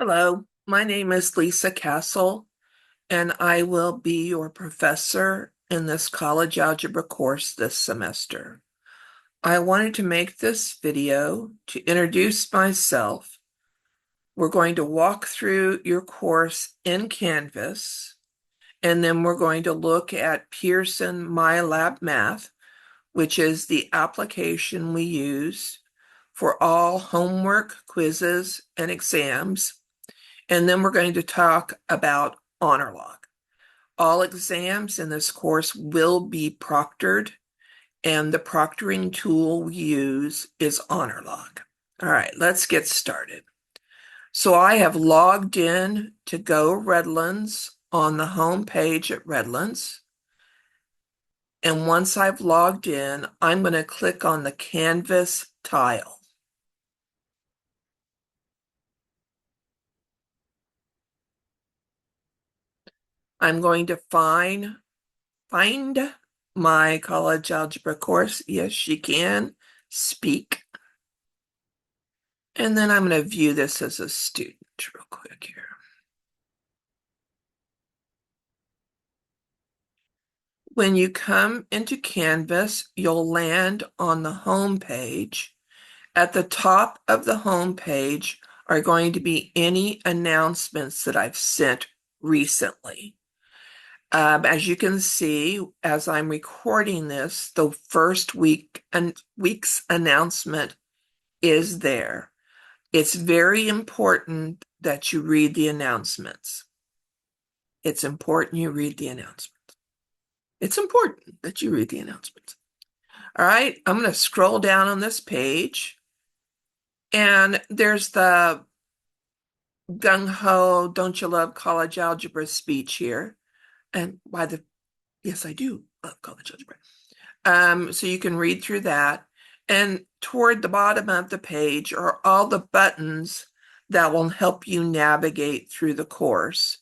Hello, my name is Lisa Castle, and I will be your professor in this college algebra course this semester. I wanted to make this video to introduce myself. We're going to walk through your course in Canvas, and then we're going to look at Pearson MyLab Math, which is the application we use for all homework, quizzes, and exams. And then we're going to talk about honor log. All exams in this course will be proctored, and the proctoring tool we use is honor log. All right, let's get started. So I have logged in to Go Redlands on the home page at Redlands. And once I've logged in, I'm going to click on the Canvas tile. I'm going to find my college algebra course. Yes, she can speak. And then I'm going to view this as a student real quick here. When you come into Canvas, you'll land on the home page. At the top of the home page are going to be any announcements that I've sent recently. As you can see, as I'm recording this, the first week's announcement is there. It's very important that you read the announcements. It's important you read the announcements. It's important that you read the announcements. All right, I'm going to scroll down on this page, and there's the gung ho, don't you love college algebra speech here. And yes, I do love college algebra. So you can read through that. And toward the bottom of the page are all the buttons that will help you navigate through the course.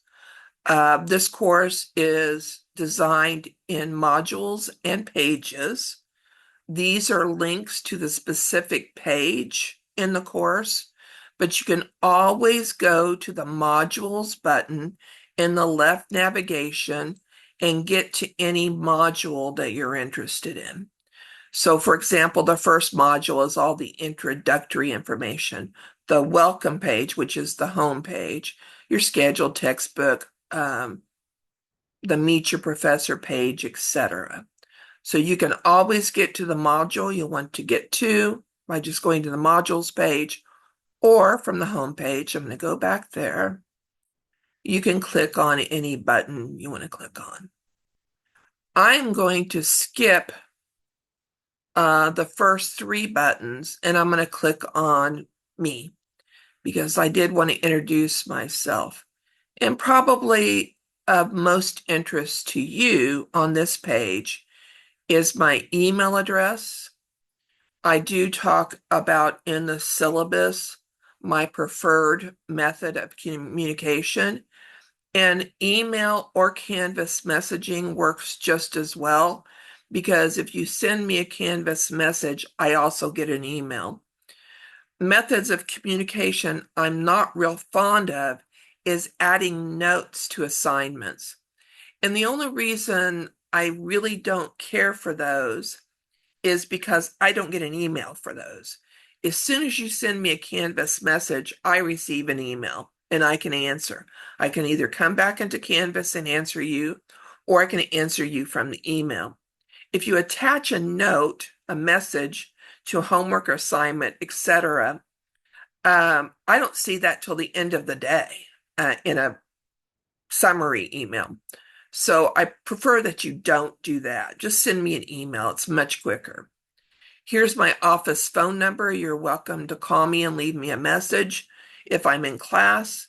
This course is designed in modules and pages. These are links to the specific page in the course, but you can always go to the modules button in the left navigation and get to any module that you're interested in. So, for example, the first module is all the introductory information. The welcome page, which is the home page, your scheduled textbook, the meet your professor page, etc. So you can always get to the module you want to get to by just going to the modules page or from the home page. I'm going to go back there. You can click on any button you want to click on. I'm going to skip the first three buttons, and I'm going to click on me because I did want to introduce myself. And probably of most interest to you on this page is my email address. I do talk about in the syllabus my preferred method of communication, and email or Canvas messaging works just as well, because if you send me a Canvas message, I also get an email. Methods of communication I'm not real fond of is adding notes to assignments. And the only reason I really don't care for those is because I don't get an email for those. As soon as you send me a Canvas message, I receive an email and I can answer. I can either come back into Canvas and answer you, or I can answer you from the email. If you attach a note, a message to a homework or assignment, etc., I don't see that till the end of the day in a summary email. So I prefer that you don't do that. Just send me an email. It's much quicker. Here's my office phone number. You're welcome to call me and leave me a message if I'm in class.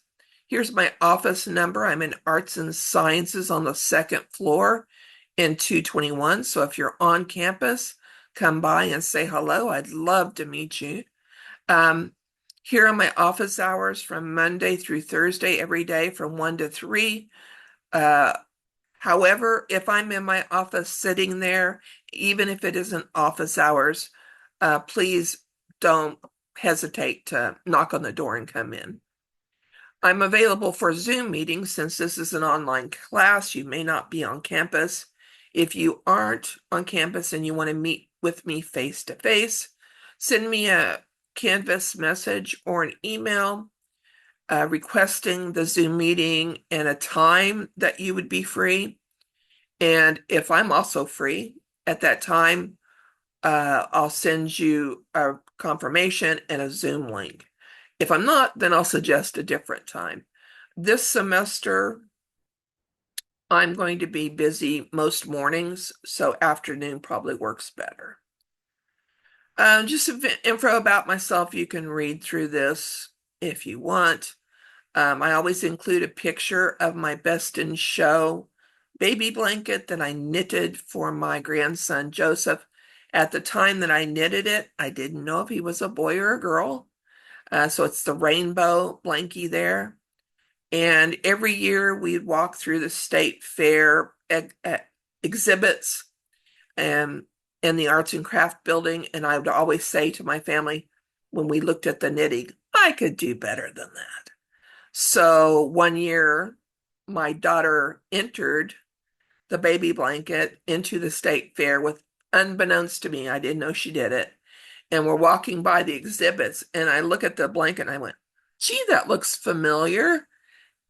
Here's my office number. I'm in Arts and Sciences on the second floor in 221. So if you're on campus, come by and say hello. I'd love to meet you. Um, Here are my office hours from Monday through Thursday, every day from 1 to 3. However, if I'm in my office sitting there, even if it isn't office hours, please don't hesitate to knock on the door and come in. I'm available for Zoom meetings since this is an online class. You may not be on campus. If you aren't on campus and you want to meet with me face to face, send me a Canvas message or an email requesting the Zoom meeting and a time that you would be free. And if I'm also free at that time, I'll send you a confirmation and a Zoom link. If I'm not, then I'll suggest a different time. This semester, I'm going to be busy most mornings, so afternoon probably works better. Just some info about myself. You can read through this if you want. I always include a picture of my Best in Show baby blanket that I knitted for my grandson, Joseph. At the time that I knitted it, I didn't know if he was a boy or a girl. So it's the rainbow blankie there. And every year we'd walk through the state fair exhibits and in the arts and craft building. And I would always say to my family when we looked at the knitting, I could do better than that. So one year, my daughter entered the baby blanket into the state fair with, unbeknownst to me, I didn't know she did it. And we're walking by the exhibits, and I look at the blanket and I went, gee, that looks familiar.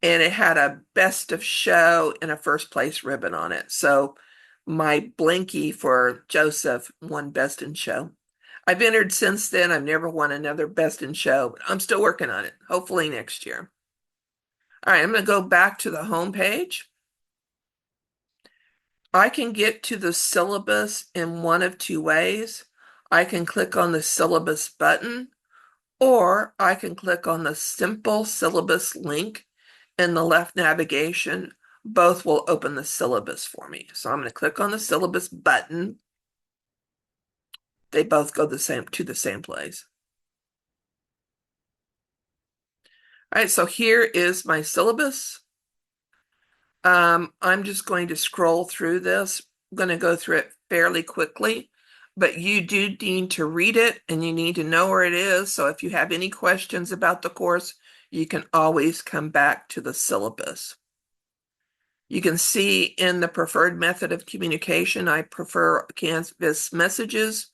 And it had a best of show and a first place ribbon on it. So my blankie for Joseph won best in show. I've entered since then. I've never won another best in show, but I'm still working on it. Hopefully next year. All right, I'm going to go back to the home page. I can get to the syllabus in one of two ways. I can click on the syllabus button, or I can click on the simple syllabus link in the left navigation. Both will open the syllabus for me. So I'm going to click on the syllabus button. They both go to the same place. All right, so here is my syllabus. I'm just going to scroll through this. I'm going to go through it fairly quickly, but you do need to read it and you need to know where it is. So if you have any questions about the course, you can always come back to the syllabus. You can see in the preferred method of communication, I prefer Canvas messages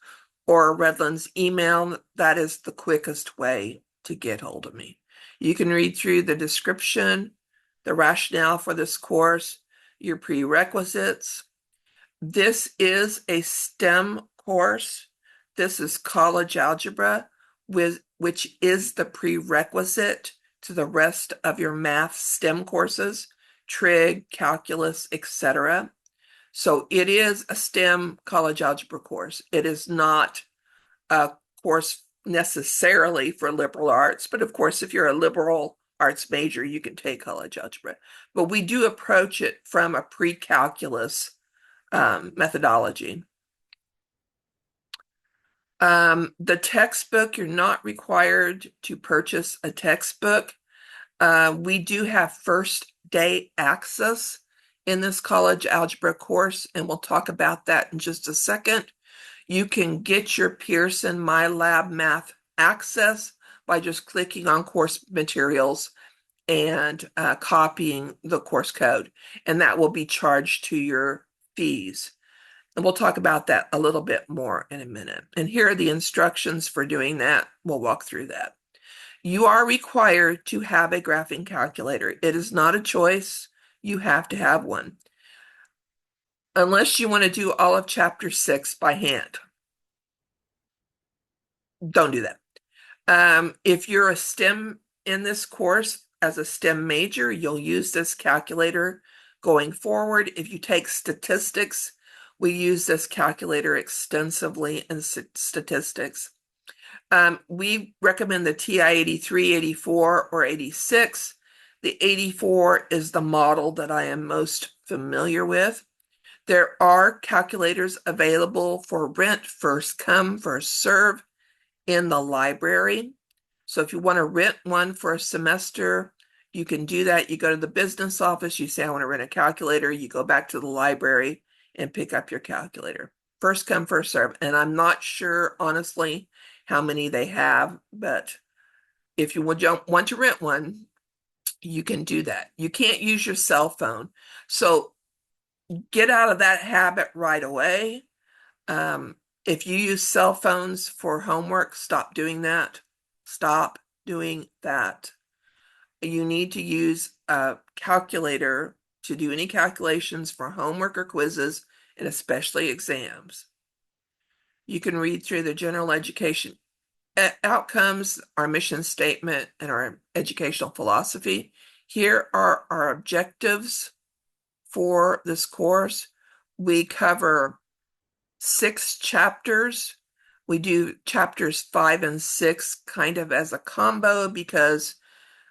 or Redlands email. That is the quickest way to get hold of me. You can read through the description, the rationale for this course, your prerequisites. This is a STEM course. This is college algebra, which is the prerequisite to the rest of your math STEM courses, trig, calculus, etc. So it is a STEM college algebra course. It is not a course necessarily for liberal arts, but of course, if you're a liberal arts major, you can take college algebra. But we do approach it from a pre-calculus methodology. The textbook, you're not required to purchase a textbook. We do have first day access in this college algebra course, and we'll talk about that in just a second. You can get your Pearson MyLab Math access by just clicking on course materials and copying the course code, and that will be charged to your fees. And we'll talk about that a little bit more in a minute. And here are the instructions for doing that. We'll walk through that. You are required to have a graphing calculator. It is not a choice. You have to have one. Unless you want to do all of chapter 6 by hand. Don't do that. If you're a STEM in this course, as a STEM major, you'll use this calculator going forward. If you take statistics, we use this calculator extensively in statistics. We recommend the TI 83, 84, or 86. The 84 is the model that I am most familiar with. There are calculators available for rent, first come, first serve in the library. So if you want to rent one for a semester, you can do that. You go to the business office, you say, I want to rent a calculator. You go back to the library and pick up your calculator. First come, first serve. And I'm not sure, honestly, how many they have, but if you would want to rent one, you can do that. You can't use your cell phone. So get out of that habit right away. Um, if you use cell phones for homework, stop doing that. Stop doing that. You need to use a calculator to do any calculations for homework or quizzes, and especially exams. You can read through the general education outcomes, our mission statement, and our educational philosophy. Here are our objectives for this course. We cover 6 chapters. We do chapters 5 and 6 kind of as a combo because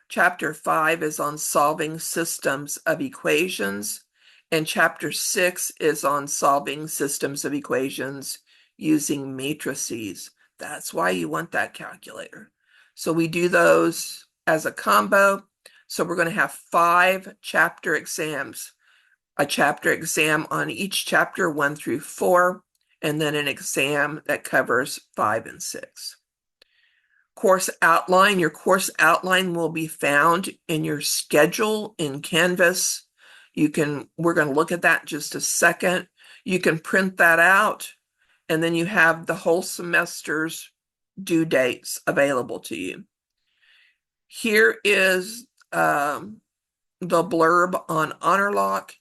chapter 5 is on solving systems of equations, and chapter 6 is on solving systems of equations using matrices. That's why you want that calculator. So we do those as a combo. So we're going to have 5 chapter exams, a chapter exam on each chapter 1 through 4, and then an exam that covers 5 and 6. Course outline. Your course outline will be found in your schedule in Canvas. We're going to look at that in just a second. You can print that out, and then you have the whole semester's due dates available to you. Here is the blurb on HonorLock.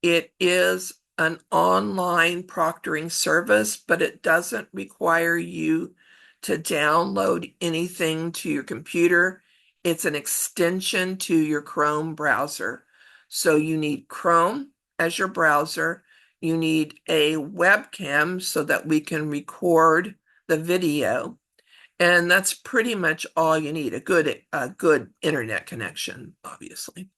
It is an online proctoring service, but it doesn't require you to download anything to your computer. It's an extension to your Chrome browser. So you need Chrome as your browser. You need a webcam so that we can record the video. And that's pretty much all you need, a good internet connection, obviously.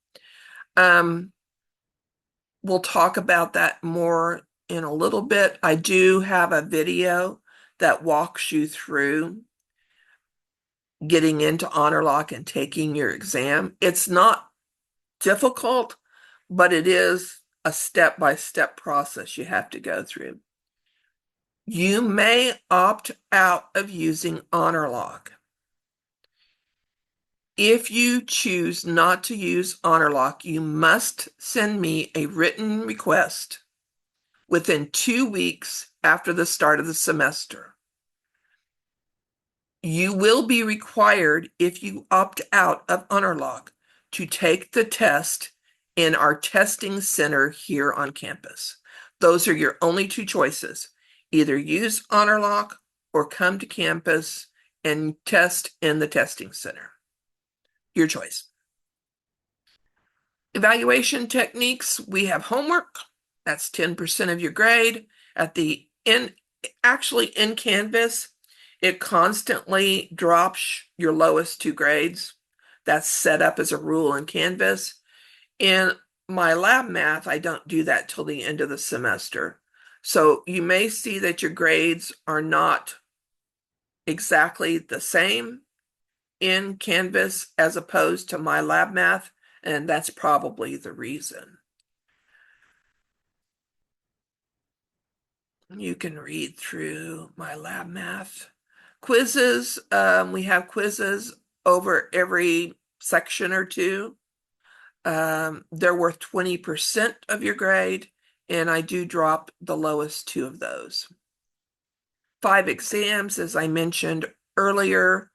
We'll talk about that more in a little bit. I do have a video that walks you through getting into HonorLock and taking your exam. It's not difficult, but it is a step-by-step process you have to go through. You may opt out of using HonorLock. If you choose not to use HonorLock, you must send me a written request within 2 weeks after the start of the semester. You will be required, if you opt out of HonorLock, to take the test in our testing center here on campus. Those are your only 2 choices. Either use HonorLock or come to campus and test in the testing center. Your choice. Evaluation techniques, we have homework. That's 10% of your grade. Actually in Canvas, it constantly drops your lowest 2 grades. That's set up as a rule in Canvas. In my lab math, I don't do that till the end of the semester. So you may see that your grades are not exactly the same in Canvas as opposed to my lab math, and that's probably the reason. You can read through my lab math. Quizzes, we have quizzes over every section or 2. They're worth 20% of your grade, and I do drop the lowest 2 of those. 5 exams, as I mentioned earlier,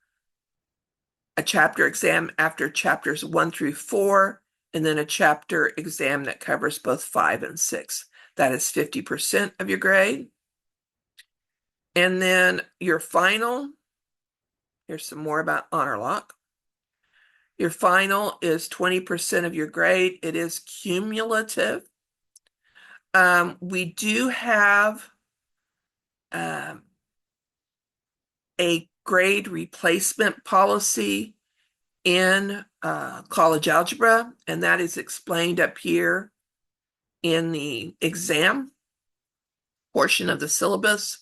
a chapter exam after chapters 1 through 4, and then a chapter exam that covers both 5 and 6. That is 50% of your grade. And then your final, here's some more about HonorLock. Your final is 20% of your grade. It is cumulative. We do have a grade replacement policy in college algebra, and that is explained up here in the exam portion of the syllabus.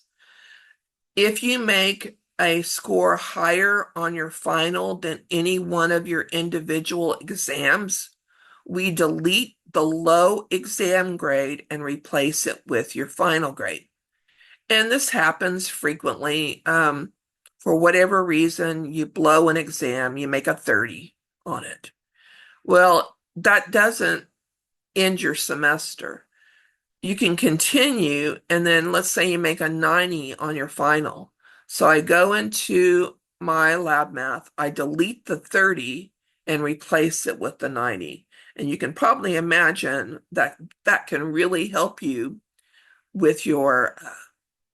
If you make a score higher on your final than any one of your individual exams, we delete the low exam grade and replace it with your final grade. And this happens frequently. For whatever reason, you blow an exam, you make a 30 on it. Well, that doesn't end your semester. You can continue, and then let's say you make a 90 on your final. So I go into my lab math, I delete the 30 and replace it with the 90. And you can probably imagine that that can really help you with your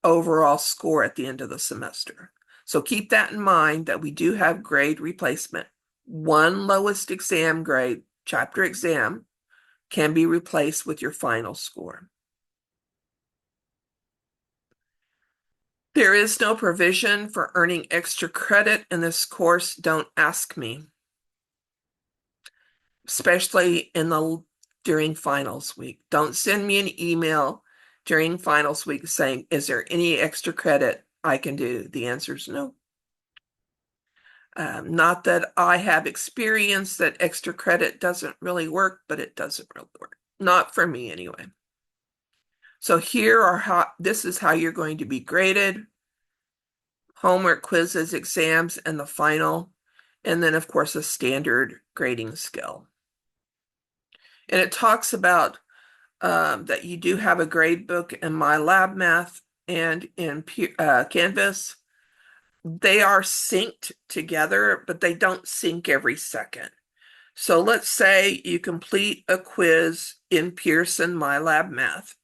overall score at the end of the semester. So keep that in mind that we do have grade replacement. One lowest exam grade, chapter exam, can be replaced with your final score. There is no provision for earning extra credit in this course. Don't ask me, especially during finals week. Don't send me an email during finals week saying, is there any extra credit I can do? The answer is no. Not that I have experience that extra credit doesn't really work, but it doesn't really work. Not for me anyway. So this is how you're going to be graded: homework, quizzes, exams, and the final. And then, of course, a standard grading scale. And it talks about that you do have a grade book in My Lab Math and in Canvas. They are synced together, but they don't sync every second. So let's say you complete a quiz in Pearson My Lab Math,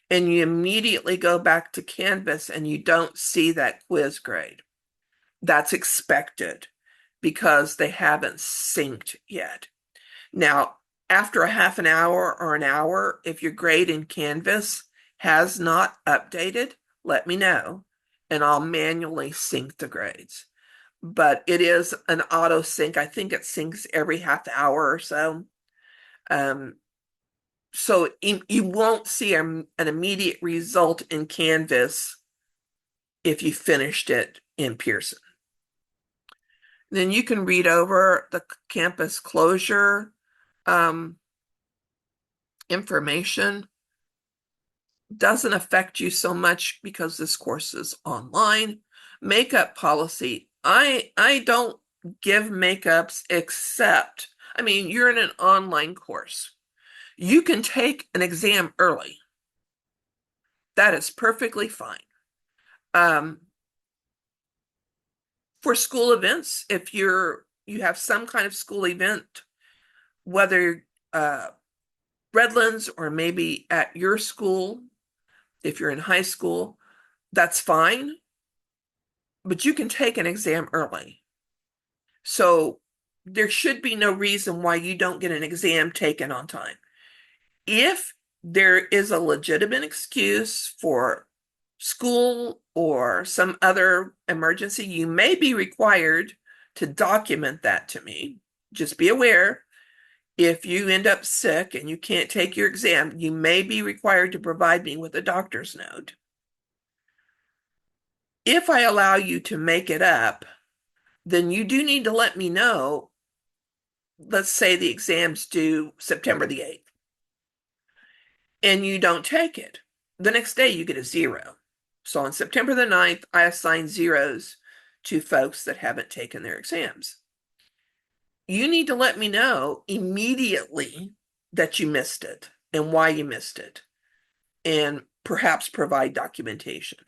and you immediately go back to Canvas and you don't see that quiz grade. That's expected because they haven't synced yet. Now, after a half an hour or an hour, if your grade in Canvas has not updated, let me know and I'll manually sync the grades. But it is an auto sync. I think it syncs every half hour or so. Um, so you won't see an immediate result in Canvas if you finished it in Pearson. Then you can read over the campus closure information. Doesn't affect you so much because this course is online. Makeup policy. I don't give makeups except, I mean, you're in an online course. You can take an exam early. That is perfectly fine. Um, for school events, if you have some kind of school event, whether Redlands or maybe at your school, if you're in high school, that's fine, but you can take an exam early. So there should be no reason why you don't get an exam taken on time. If there is a legitimate excuse for school or some other emergency, you may be required to document that to me. Just be aware, if you end up sick and you can't take your exam, you may be required to provide me with a doctor's note. If I allow you to make it up, then you do need to let me know. Let's say the exam's due September the 8th, and you don't take it. The next day, you get a 0. So on September the 9th, I assign zeros to folks that haven't taken their exams. You need to let me know immediately that you missed it and why you missed it, and perhaps provide documentation.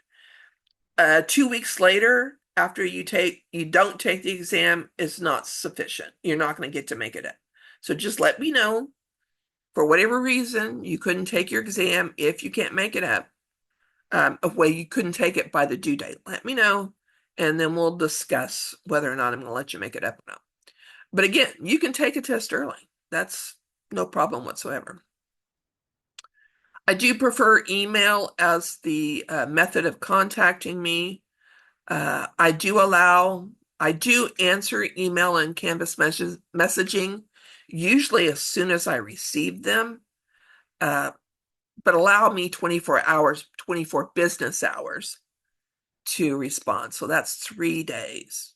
2 weeks later, after you don't take the exam, is not sufficient. You're not going to get to make it up. So just let me know, for whatever reason you couldn't take your exam. If you can't make it up, a way you couldn't take it by the due date, let me know, and then we'll discuss whether or not I'm going to let you make it up or not. But again, you can take a test early. That's no problem whatsoever. I do prefer email as the method of contacting me. I do answer email and Canvas messaging, usually as soon as I receive them, but allow me 24 business hours to respond. So that's 3 days,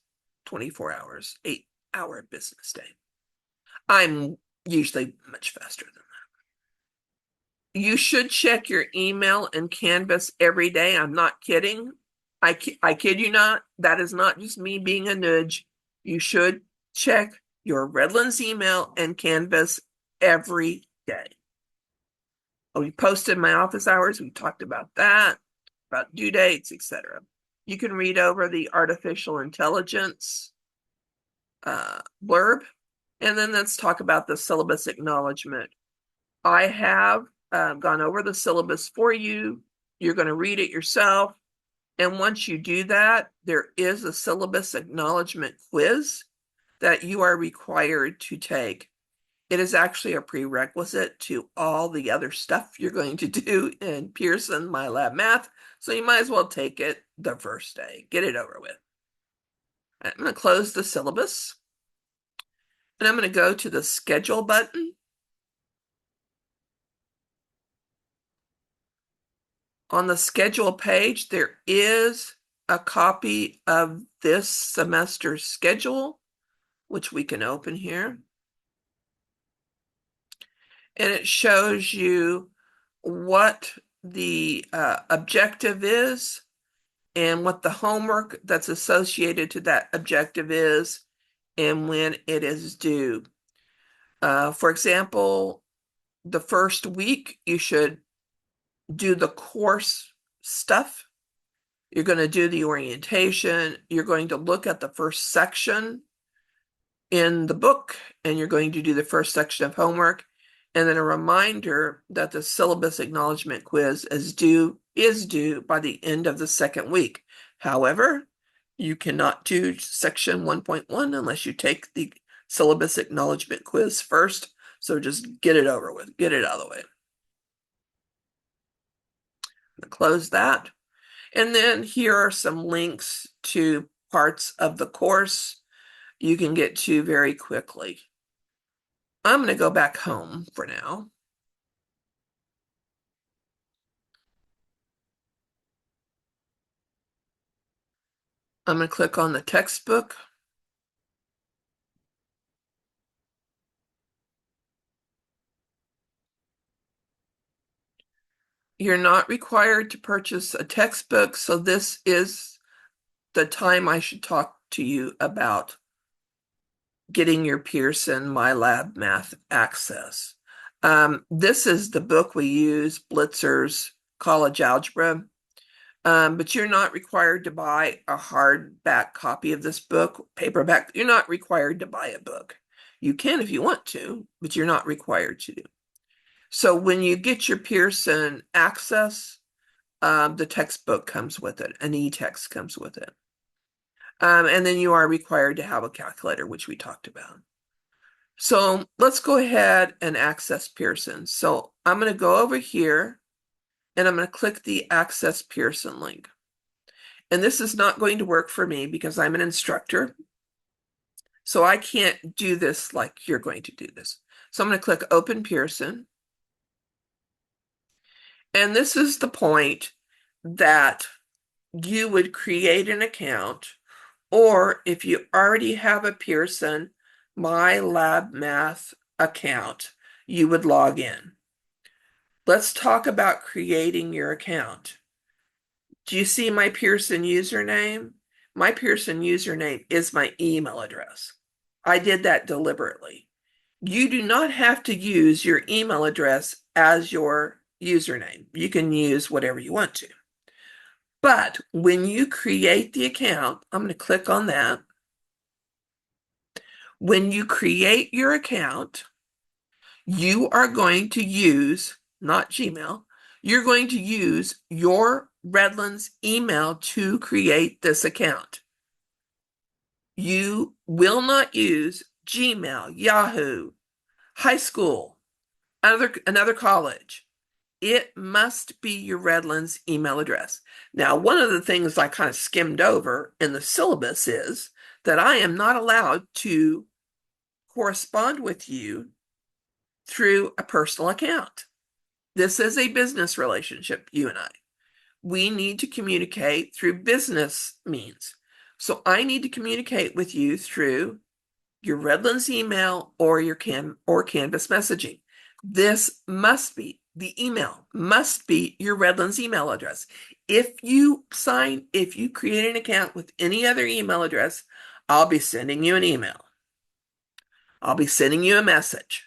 24 hours, 8-hour business day. I'm usually much faster than that. You should check your email and Canvas every day. I'm not kidding. I kid you not. That is not just me being a nudge. You should check your Redlands email and Canvas every day. We posted my office hours. We talked about that, about due dates, etc. You can read over the artificial intelligence blurb, and then let's talk about the syllabus acknowledgement. I have gone over the syllabus for you. You're going to read it yourself. And once you do that, there is a syllabus acknowledgement quiz that you are required to take. It is actually a prerequisite to all the other stuff you're going to do in Pearson MyLab Math. So you might as well take it the first day. Get it over with. I'm going to close the syllabus. And I'm going to go to the schedule button. On the schedule page, there is a copy of this semester's schedule, which we can open here. And it shows you what the objective is and what the homework that's associated to that objective is and when it is due. For example, the first week, you should do the course stuff. You're going to do the orientation. You're going to look at the first section in the book, and you're going to do the first section of homework. And then a reminder that the syllabus acknowledgement quiz is due by the end of the second week. However, you cannot do section 1.1 unless you take the syllabus acknowledgement quiz first. So just get it over with, get it out of the way. Close that. And then here are some links to parts of the course you can get to very quickly. I'm going to go back home for now. I'm going to click on the textbook. You're not required to purchase a textbook, so this is the time I should talk to you about getting your Pearson MyLab Math access. This is the book we use, Blitzer's College Algebra, but you're not required to buy a hardback copy of this book, paperback. You're not required to buy a book. You can if you want to, but you're not required to. So when you get your Pearson access, the textbook comes with it, an e-text comes with it. And then you are required to have a calculator, which we talked about. So let's go ahead and access Pearson. So I'm going to go over here and I'm going to click the Access Pearson link. And this is not going to work for me because I'm an instructor. So I can't do this like you're going to do this. So I'm going to click Open Pearson. And this is the point that you would create an account, or if you already have a Pearson MyLab Math account, you would log in. Let's talk about creating your account. Do you see my Pearson username? My Pearson username is my email address. I did that deliberately. You do not have to use your email address as your username. You can use whatever you want to. But when you create the account, I'm going to click on that. When you create your account, you are going to use, not Gmail, you're going to use your Redlands email to create this account. You will not use Gmail, Yahoo, high school, another college. It must be your Redlands email address. Now, one of the things I kind of skimmed over in the syllabus is that I am not allowed to correspond with you through a personal account. This is a business relationship, you and I. We need to communicate through business means. So I need to communicate with you through your Redlands email or your Canvas messaging. This must be, the email must be your Redlands email address. If you create an account with any other email address, I'll be sending you an email. I'll be sending you a message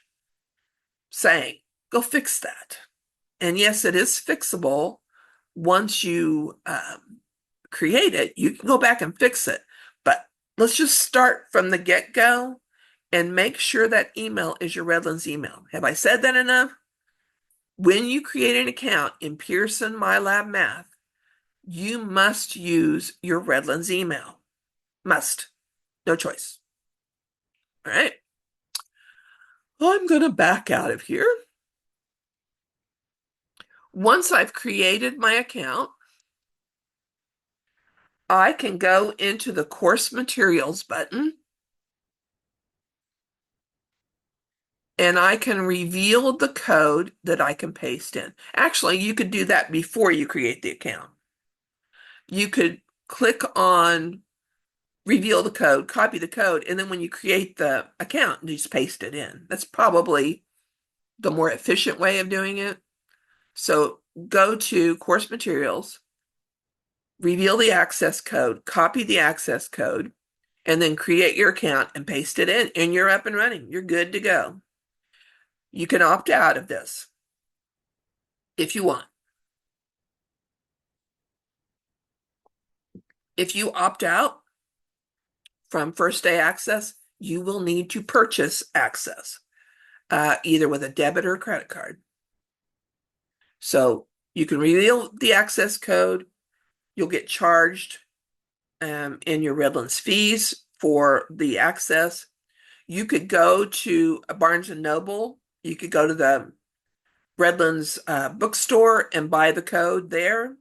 saying, go fix that. And yes, it is fixable. Once you create it, you can go back and fix it. But let's just start from the get-go and make sure that email is your Redlands email. Have I said that enough? When you create an account in Pearson MyLab Math, you must use your Redlands email. Must. No choice. All right. I'm going to back out of here. Once I've created my account, I can go into the course materials button and I can reveal the code that I can paste in. Actually, you could do that before you create the account. You could click on reveal the code, copy the code, and then when you create the account, you just paste it in. That's probably the more efficient way of doing it. So go to course materials, reveal the access code, copy the access code, and then create your account and paste it in, and you're up and running. You're good to go. You can opt out of this if you want. If you opt out from first day access, you will need to purchase access, either with a debit or credit card. So you can reveal the access code. You'll get charged in your Redlands fees for the access. You could go to a Barnes and Noble. You could go to the Redlands bookstore and buy the code there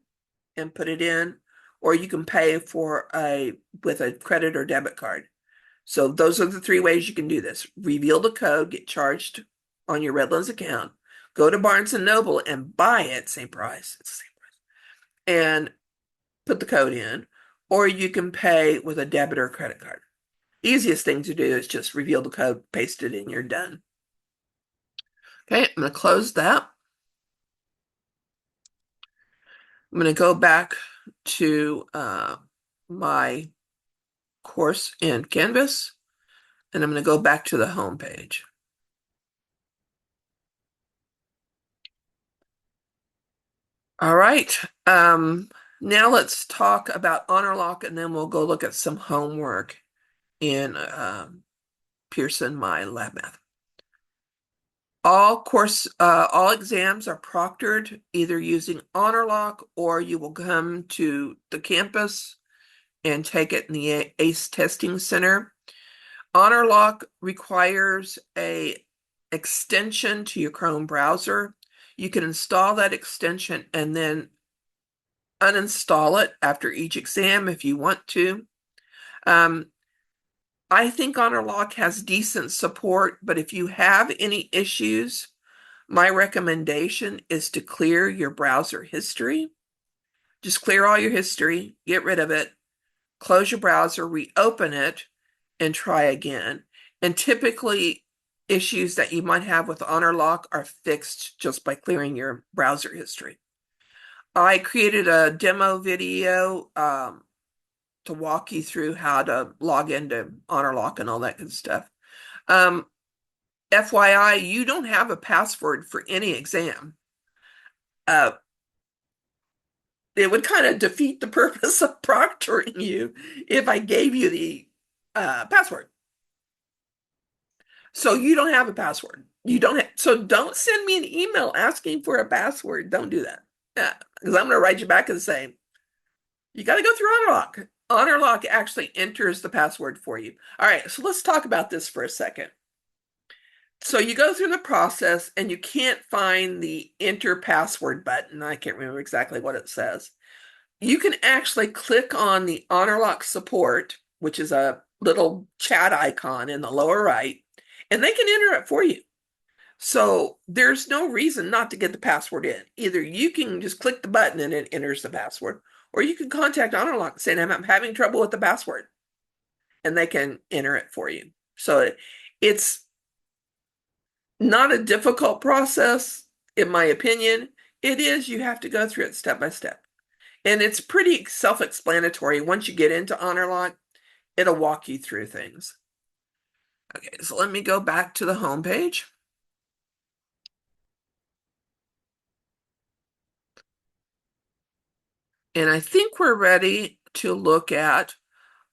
and put it in, or you can pay with a credit or debit card. So those are the three ways you can do this. Reveal the code, get charged on your Redlands account, go to Barnes and Noble and buy it, same price. It's the same price. And put the code in, or you can pay with a debit or credit card. Easiest thing to do is just reveal the code, paste it in, you're done. Okay, I'm going to close that. I'm going to go back to my course in Canvas, and I'm going to go back to the home page. All right. Now let's talk about HonorLock, and then we'll go look at some homework in Pearson MyLab Math. All exams are proctored either using HonorLock, or you will come to the campus and take it in the ACE Testing Center. HonorLock requires a extension to your Chrome browser. You can install that extension and then uninstall it after each exam if you want to. I think HonorLock has decent support, but if you have any issues, my recommendation is to clear your browser history. Just clear all your history, get rid of it, close your browser, reopen it, and try again. And typically, issues that you might have with HonorLock are fixed just by clearing your browser history. I created a demo video to walk you through how to log into HonorLock and all that good stuff. FYI, you don't have a password for any exam. It would kind of defeat the purpose of proctoring you if I gave you the password. So you don't have a password. So don't send me an email asking for a password. Don't do that. Because I'm going to write you back and say, you got to go through HonorLock. HonorLock actually enters the password for you. All right, so let's talk about this for a second. So you go through the process and you can't find the enter password button. I can't remember exactly what it says. You can actually click on the HonorLock support, which is a little chat icon in the lower right, and they can enter it for you. So there's no reason not to get the password in. Either you can just click the button and it enters the password, or you can contact HonorLock saying, I'm having trouble with the password, and they can enter it for you. So it's not a difficult process, in my opinion. It is, you have to go through it step by step. And it's pretty self-explanatory. Once you get into HonorLock, it'll walk you through things. Okay, so let me go back to the home page. And I think we're ready to look at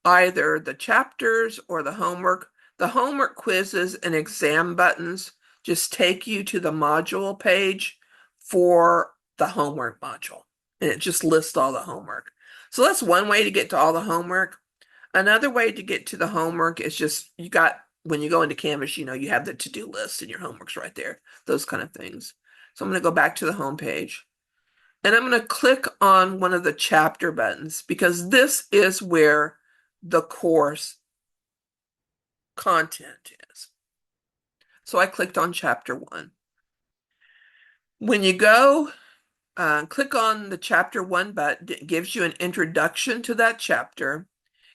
either the chapters or the homework. The homework quizzes and exam buttons just take you to the module page for the homework module. And it just lists all the homework. So that's one way to get to all the homework. Another way to get to the homework is just when you go into Canvas, you have the to-do list and your homework's right there, those kind of things. So I'm going to go back to the home page. And I'm going to click on one of the chapter buttons because this is where the course content is. So I clicked on chapter 1. When you go click on the chapter 1 button, it gives you an introduction to that chapter,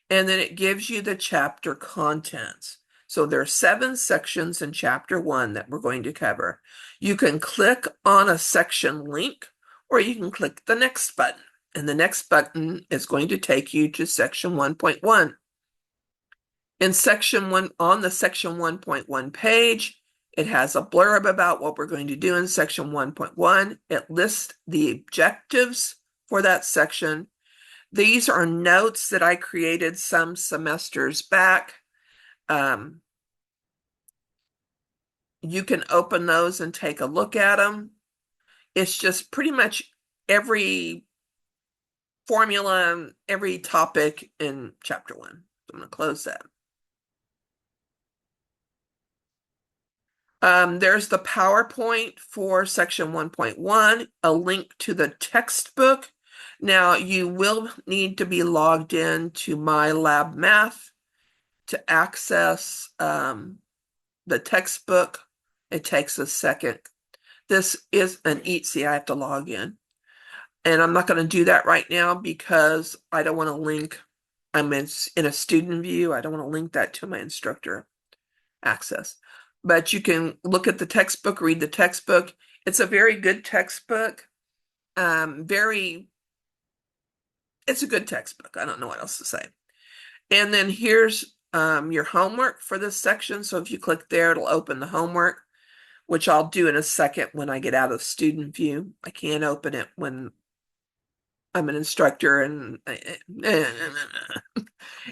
and then it gives you the chapter contents. So there are 7 sections in chapter 1 that we're going to cover. You can click on a section link, or you can click the next button. And the next button is going to take you to section 1.1. In section 1, on the section 1.1 page, it has a blurb about what we're going to do in section 1.1. It lists the objectives for that section. These are notes that I created some semesters back. You can open those and take a look at them. It's just pretty much every formula, every topic in chapter 1. I'm going to close that. There's the PowerPoint for section 1.1, a link to the textbook. Now, you will need to be logged in to My Lab Math to access the textbook. It takes a second. This is an ETC. I have to log in. And I'm not going to do that right now because I don't want to link. I'm in a student view. I don't want to link that to my instructor access. But you can look at the textbook, read the textbook. It's a very good textbook. It's a good textbook. I don't know what else to say. And then here's your homework for this section. So if you click there, it'll open the homework, which I'll do in a second when I get out of student view. I can't open it when I'm an instructor and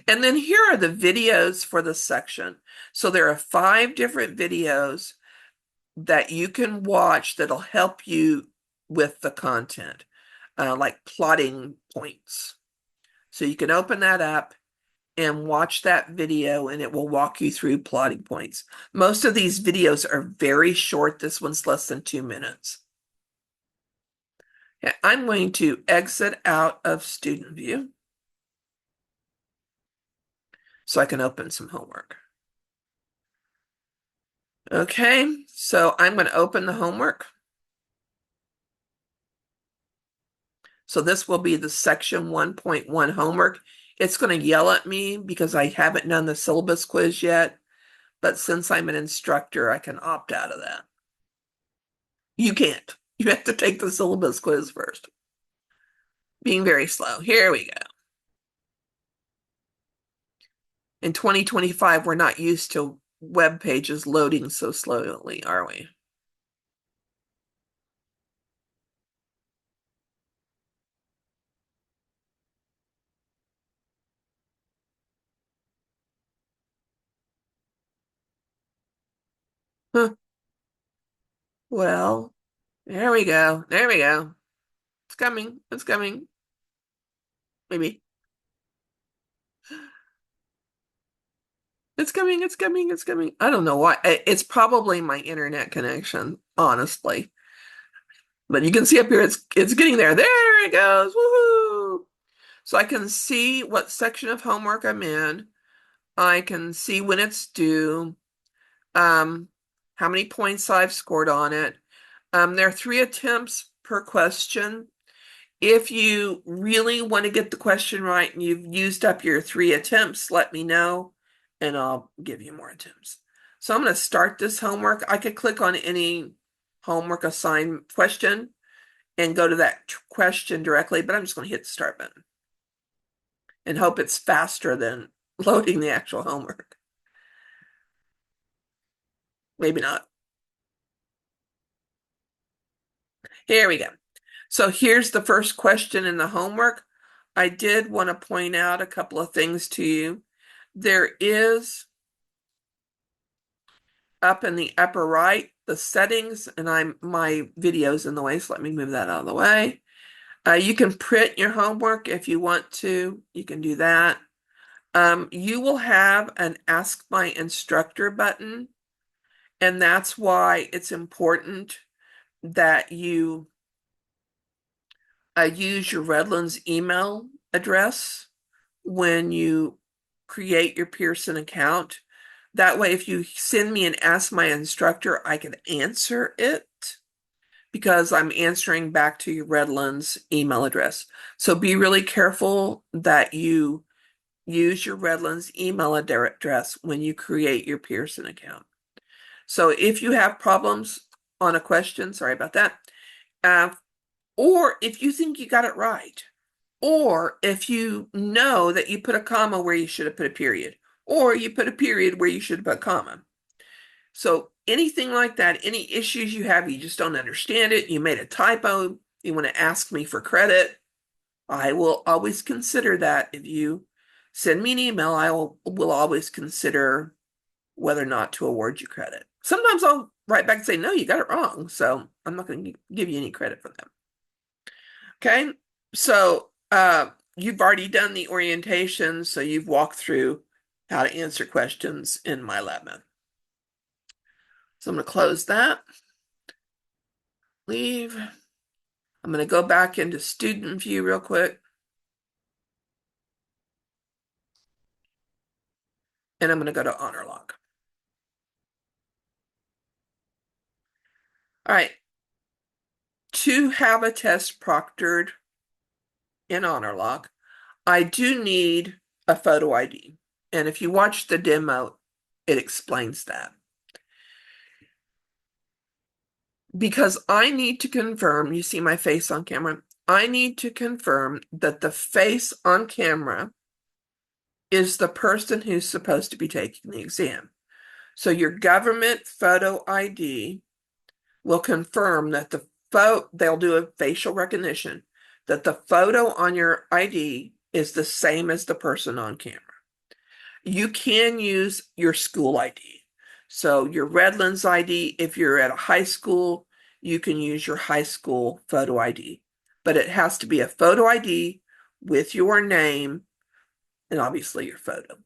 then here are the videos for the section. So there are 5 different videos that you can watch that'll help you with the content, like plotting points. So you can open that up and watch that video and it will walk you through plotting points. Most of these videos are very short. This one's less than 2 minutes. Okay, I'm going to exit out of student view so I can open some homework. Okay, so I'm going to open the homework. So this will be the section 1.1 homework. It's going to yell at me because I haven't done the syllabus quiz yet, but since I'm an instructor, I can opt out of that. You can't. You have to take the syllabus quiz first. Being very slow. Here we go. In 2025, we're not used to web pages loading so slowly, are we? Huh. Well, there we go. There we go. It's coming. It's coming. Maybe. It's coming. It's coming. It's coming. I don't know why. It's probably my internet connection, honestly. But you can see up here, it's getting there. There it goes. Woohoo! So I can see what section of homework I'm in. I can see when it's due, how many points I've scored on it. There are 3 attempts per question. If you really want to get the question right and you've used up your 3 attempts, let me know and I'll give you more attempts. So I'm going to start this homework. I could click on any homework assigned question and go to that question directly, but I'm just going to hit the start button and hope it's faster than loading the actual homework. Maybe not. Here we go. So here's the first question in the homework. I did want to point out a couple of things to you. There is up in the upper right, the settings, and my video's in the way, so let me move that out of the way. You can print your homework if you want to. You can do that. You will have an Ask My Instructor button, and that's why it's important that you use your Redlands email address when you create your Pearson account. That way, if you send me an Ask My Instructor, I can answer it because I'm answering back to your Redlands email address. So be really careful that you use your Redlands email address when you create your Pearson account. So if you have problems on a question, sorry about that, uh, or if you think you got it right, or if you know that you put a comma where you should have put a period, or you put a period where you should have put a comma. So anything like that, any issues you have, you just don't understand it, you made a typo, you want to ask me for credit, I will always consider that. If you send me an email, will always consider whether or not to award you credit. Sometimes I'll write back and say, no, you got it wrong. So I'm not going to give you any credit for that. Okay. So you've already done the orientation. So you've walked through how to answer questions in My Lab Math. So I'm going to close that. Leave. I'm going to go back into student view real quick. And I'm going to go to honor log. All right. To have a test proctored in honor log, I do need a photo ID. And if you watch the demo, it explains that. Because I need to confirm, you see my face on camera, I need to confirm that the face on camera is the person who's supposed to be taking the exam. So your government photo ID will confirm that they'll do a facial recognition, that the photo on your ID is the same as the person on camera. You can use your school ID. So your Redlands ID, if you're at a high school, you can use your high school photo ID. But it has to be a photo ID with your name and obviously your photo.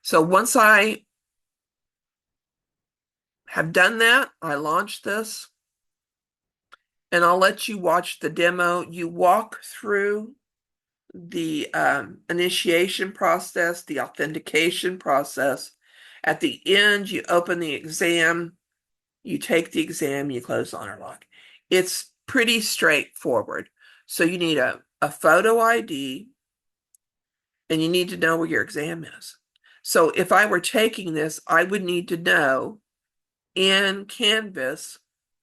So once I have done that, I launch this and I'll let you watch the demo. You walk through the initiation process, the authentication process. At the end, you open the exam, you take the exam, you close honor log. It's pretty straightforward. So you need a photo ID and you need to know where your exam is. So if I were taking this, I would need to know in Canvas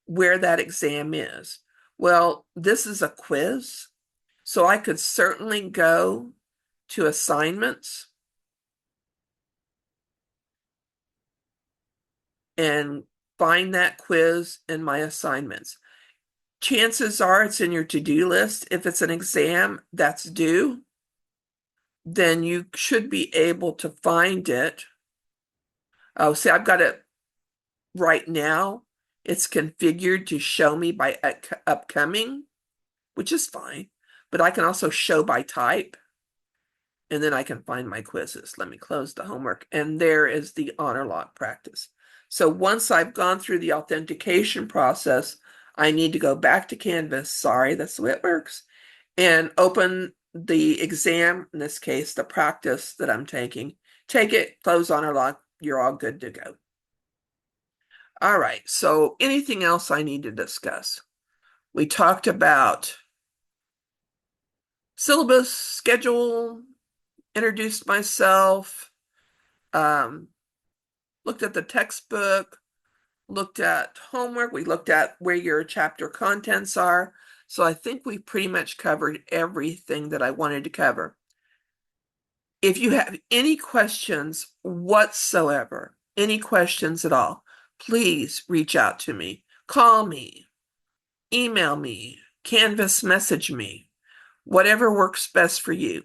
where that exam is. Well, this is a quiz, so I could certainly go to assignments and find that quiz in my assignments. Chances are it's in your to-do list. If it's an exam that's due, then you should be able to find it. Oh, see, I've got it right now. It's configured to show me by upcoming, which is fine. But I can also show by type. And then I can find my quizzes. Let me close the homework. And there is the honor log practice. So once I've gone through the authentication process, I need to go back to Canvas. Sorry, that's the way it works. And open the exam, in this case, the practice that I'm taking. Take it, close honor log. You're all good to go. All right, so anything else I need to discuss? We talked about syllabus, schedule, introduced myself, looked at the textbook, looked at homework, we looked at where your chapter contents are. So I think we pretty much covered everything that I wanted to cover. If you have any questions whatsoever, any questions at all, please reach out to me. Call me, email me, Canvas message me, whatever works best for you.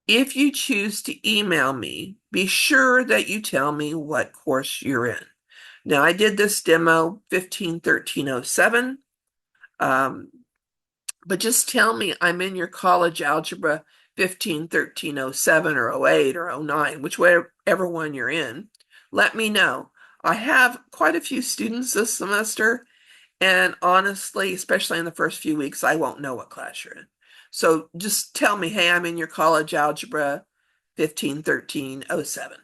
If you choose to email me, be sure that you tell me what course you're in. Now, I did this demo 151307, but just tell me I'm in your college algebra 151307 or '08 or '09, whichever one you're in. Let me know. I have quite a few students this semester, and honestly, especially in the first few weeks, I won't know what class you're in. So just tell me, hey, I'm in your college algebra 151307,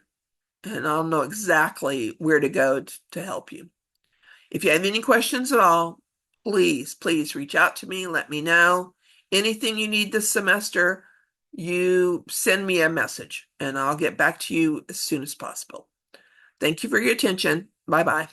and I'll know exactly where to go to help you. If you have any questions at all, please reach out to me. Let me know. Anything you need this semester, you send me a message and I'll get back to you as soon as possible. Thank you for your attention. Bye bye.